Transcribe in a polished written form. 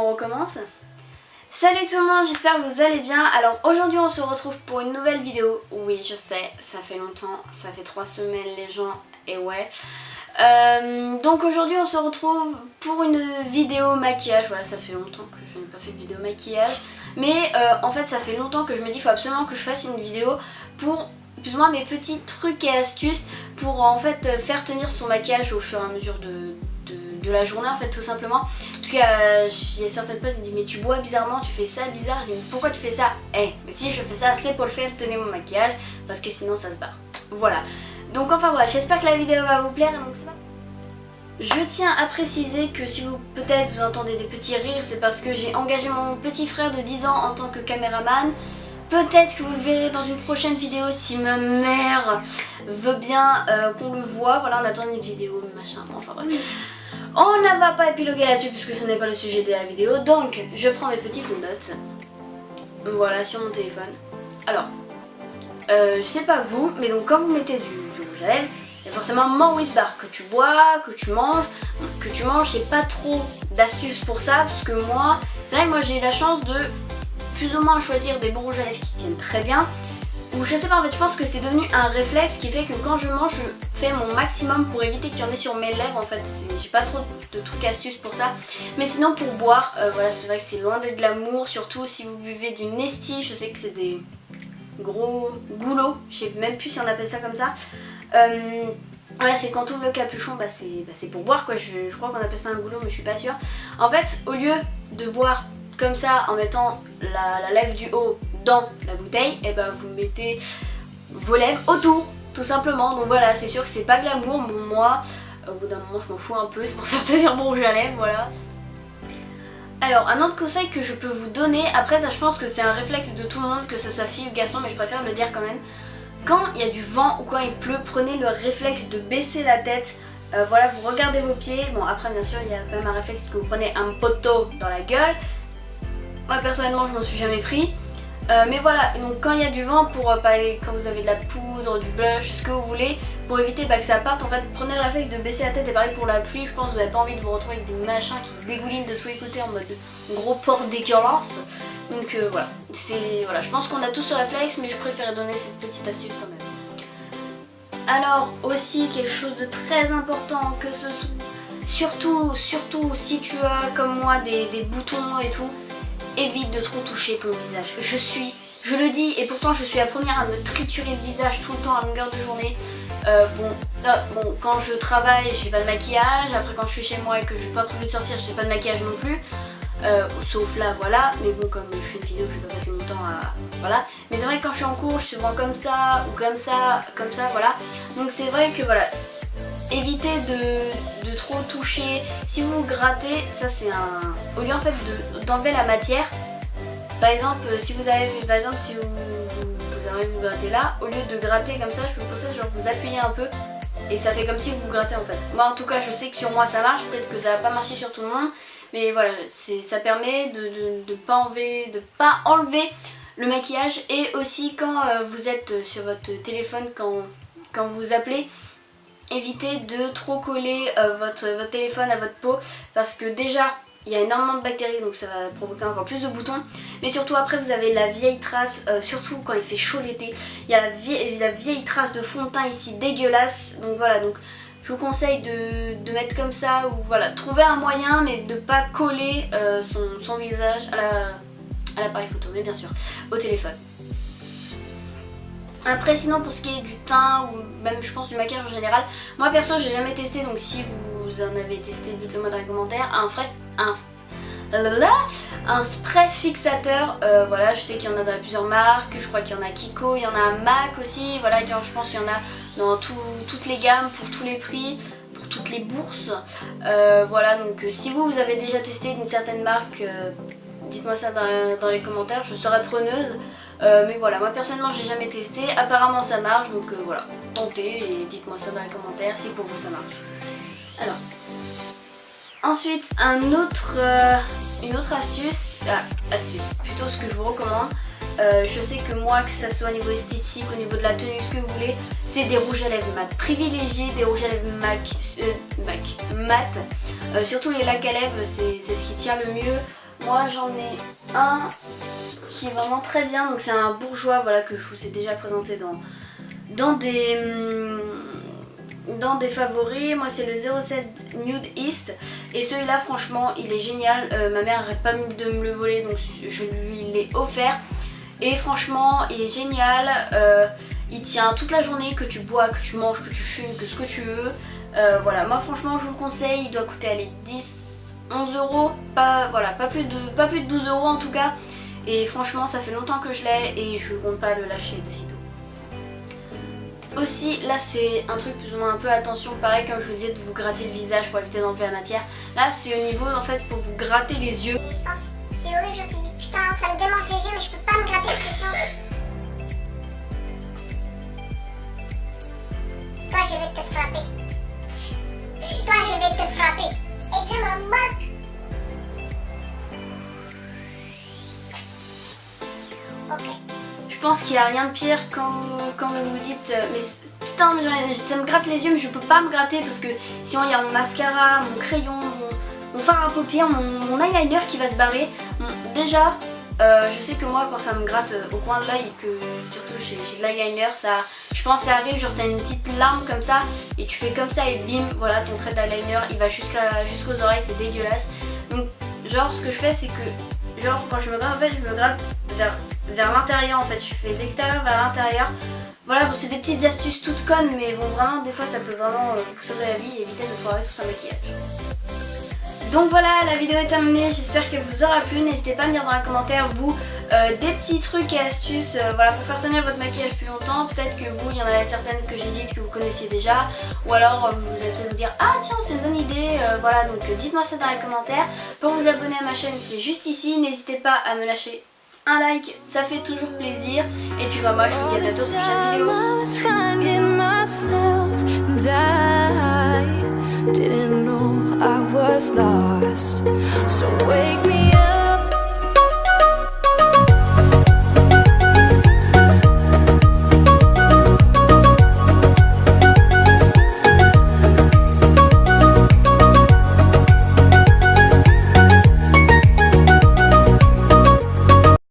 On recommence. Salut tout le monde, j'espère que vous allez bien. Alors aujourd'hui on se retrouve pour une nouvelle vidéo. Oui je sais, ça fait longtemps, ça fait 3 semaines les gens, et ouais. Donc aujourd'hui on se retrouve pour une vidéo maquillage. Voilà, ça fait longtemps que je n'ai pas fait de vidéo maquillage. Mais en fait ça fait longtemps que je me dis qu'il faut absolument que je fasse une vidéo pour plus ou moins mes petits trucs et astuces pour en fait faire tenir son maquillage au fur et à mesure de la journée en fait, tout simplement. Parce qu'il y a certaines potes qui me disent mais tu bois bizarrement, tu fais ça bizarre. Je dis pourquoi tu fais ça? Mais si je fais ça c'est pour le faire tenir mon maquillage parce que sinon ça se barre. Voilà. Donc enfin voilà, j'espère que la vidéo va vous plaire. Donc c'est pas... Je tiens à préciser que si vous peut-être vous entendez des petits rires, c'est parce que j'ai engagé mon petit frère de 10 ans en tant que caméraman. Peut-être que vous le verrez dans une prochaine vidéo si ma mère veut bien qu'on le voit. Voilà, on attend une vidéo, machin, enfin bref. On ne va pas épiloguer là-dessus puisque ce n'est pas le sujet de la vidéo. Donc, je prends mes petites notes. Voilà, sur mon téléphone. Alors, je sais pas vous, mais donc quand vous mettez du rouge à lèvres, il y a forcément un moment où il se barre. Que tu bois, que tu manges. Que tu manges, j'ai pas trop d'astuces pour ça. Parce que moi, c'est vrai que moi j'ai eu la chance de plus ou moins choisir des bons rouges à lèvres qui tiennent très bien. Ou je sais pas, en fait je pense que c'est devenu un réflexe qui fait que quand je mange je fais mon maximum pour éviter qu'il y en ait sur mes lèvres. En fait j'ai pas trop de trucs astuces pour ça. Mais sinon pour boire, voilà, c'est vrai que c'est loin d'être de l'amour. Surtout si vous buvez du Nesti, je sais que c'est des gros goulots, je sais même plus si on appelle ça comme ça. Ouais, c'est quand tu ouvres le capuchon, c'est pour boire quoi, je crois qu'on appelle ça un goulot mais je suis pas sûre. En fait au lieu de boire comme ça en mettant la lèvre du haut dans la bouteille, et ben vous mettez vos lèvres autour tout simplement. Donc voilà, c'est sûr que c'est pas glamour, mais moi au bout d'un moment je m'en fous un peu, c'est pour faire tenir mon rouge à lèvres, voilà. Alors un autre conseil que je peux vous donner, après ça je pense que c'est un réflexe de tout le monde, que ce soit fille ou garçon, mais je préfère le dire quand même. Quand il y a du vent ou quand il pleut, prenez le réflexe de baisser la tête. Voilà, vous regardez vos pieds. Bon après bien sûr il y a quand même un réflexe que vous prenez un poteau dans la gueule. Moi personnellement je m'en suis jamais pris. Mais voilà, donc quand il y a du vent, quand vous avez de la poudre, du blush, ce que vous voulez, pour éviter que ça parte, en fait prenez le réflexe de baisser la tête. Et pareil pour la pluie, je pense que vous n'avez pas envie de vous retrouver avec des machins qui dégoulinent de tous les côtés en mode gros port dégueulasse. Donc voilà, je pense qu'on a tous ce réflexe, mais je préférais donner cette petite astuce quand même. Alors aussi quelque chose de très important, que ce soit surtout si tu as comme moi des boutons et tout, évite de trop toucher ton visage. Je le dis, et pourtant je suis la première à me triturer le visage tout le temps à longueur de journée. Bon, quand je travaille, j'ai pas de maquillage. Après, quand je suis chez moi et que je n'ai pas prévu de sortir, j'ai pas de maquillage non plus. Sauf là, voilà. Mais bon, comme je fais une vidéo, je vais pas passer mon temps à... Voilà. Mais c'est vrai que quand je suis en cours, je suis souvent comme ça, ou comme ça, voilà. Donc c'est vrai que voilà, évitez de trop toucher. Si vous grattez, ça c'est un... Au lieu en fait d'enlever la matière, par exemple si vous arrivez vous gratter là, au lieu de gratter comme ça, je peux penser genre vous appuyez un peu et ça fait comme si vous grattez en fait. Moi en tout cas je sais que sur moi ça marche, peut-être que ça va pas marcher sur tout le monde, mais voilà, ça permet de pas enlever le maquillage. Et aussi quand vous êtes sur votre téléphone, quand vous appelez, évitez de trop coller votre téléphone à votre peau, parce que déjà il y a énormément de bactéries, donc ça va provoquer encore plus de boutons. Mais surtout après vous avez la vieille trace, surtout quand il fait chaud l'été, il y a la vieille trace de fond de teint ici dégueulasse. Donc voilà, donc je vous conseille de mettre comme ça, ou voilà, trouver un moyen mais de pas coller son visage à l'appareil photo, mais bien sûr au téléphone. Après sinon pour ce qui est du teint ou même je pense du maquillage en général, moi perso j'ai jamais testé, donc si vous en avez testé dites-le moi dans les commentaires. Un spray fixateur, voilà, je sais qu'il y en a dans plusieurs marques, je crois qu'il y en a Kiko, il y en a MAC aussi, voilà, je pense qu'il y en a dans toutes les gammes, pour tous les prix, pour toutes les bourses. Voilà, donc si vous avez déjà testé d'une certaine marque, dites-moi ça dans les commentaires, je serai preneuse. Mais voilà, moi personnellement j'ai jamais testé, apparemment ça marche, donc voilà, tentez et dites-moi ça dans les commentaires si pour vous ça marche. Alors, ensuite une autre astuce, plutôt ce que je vous recommande, je sais que moi, que ça soit au niveau esthétique, au niveau de la tenue, ce que vous voulez, c'est des rouges à lèvres mat. Privilégiez des rouges à lèvres mat, surtout les lacs à lèvres, c'est ce qui tient le mieux. Moi j'en ai un qui est vraiment très bien, donc c'est un bourgeois, voilà, que je vous ai déjà présenté dans des favoris. Moi c'est le 07 Nude East et celui-là franchement il est génial. Ma mère n'arrête pas de me le voler, donc je lui l'ai offert et franchement il est génial. Il tient toute la journée, que tu bois, que tu manges, que tu fumes, que ce que tu veux. Voilà, moi franchement je vous le conseille, il doit coûter allez, 10-11 euros, pas plus de 12 euros en tout cas. Et franchement ça fait longtemps que je l'ai et je compte pas le lâcher de sitôt. Aussi là c'est un truc plus ou moins un peu attention, pareil comme je vous disais de vous gratter le visage pour éviter d'enlever la matière. Là c'est au niveau en fait pour vous gratter les yeux. Je pense c'est horrible, genre tu dis putain ça me démange les yeux mais je peux pas me gratter parce que sinon... Toi je vais te frapper. Toi je vais te frapper. Et je me moque. Ok. Je pense qu'il n'y a rien de pire quand vous vous dites mais putain mais ça me gratte les yeux mais je peux pas me gratter parce que sinon il y a mon mascara, mon crayon, mon fard à paupières, mon eyeliner qui va se barrer. Bon, déjà je sais que moi quand ça me gratte au coin de l'œil et que surtout j'ai de l'eyeliner, ça, je pense que ça arrive, genre t'as une petite larme comme ça et tu fais comme ça et bim, voilà ton trait d'eyeliner il va jusqu'aux oreilles, c'est dégueulasse. Donc genre ce que je fais c'est que genre quand je me gratte en fait je me gratte vers l'intérieur en fait, je fais de l'extérieur vers l'intérieur. Voilà, bon, c'est des petites astuces toutes connes mais bon vraiment des fois ça peut vraiment vous sauver la vie et éviter de foirer tout un maquillage. Donc voilà, la vidéo est terminée, j'espère qu'elle vous aura plu. N'hésitez pas à me dire dans les commentaires vous des petits trucs et astuces voilà, pour faire tenir votre maquillage plus longtemps. Peut-être que vous, il y en a certaines que j'ai dites que vous connaissiez déjà, ou alors vous allez peut-être vous dire ah tiens c'est une bonne idée, voilà, donc dites-moi ça dans les commentaires. Pour vous abonner à ma chaîne c'est juste ici, n'hésitez pas à me lâcher un like, ça fait toujours plaisir. Et puis bah, moi je vous dis à bientôt pour une prochaine vidéo. Didn't know I was lost, so wake me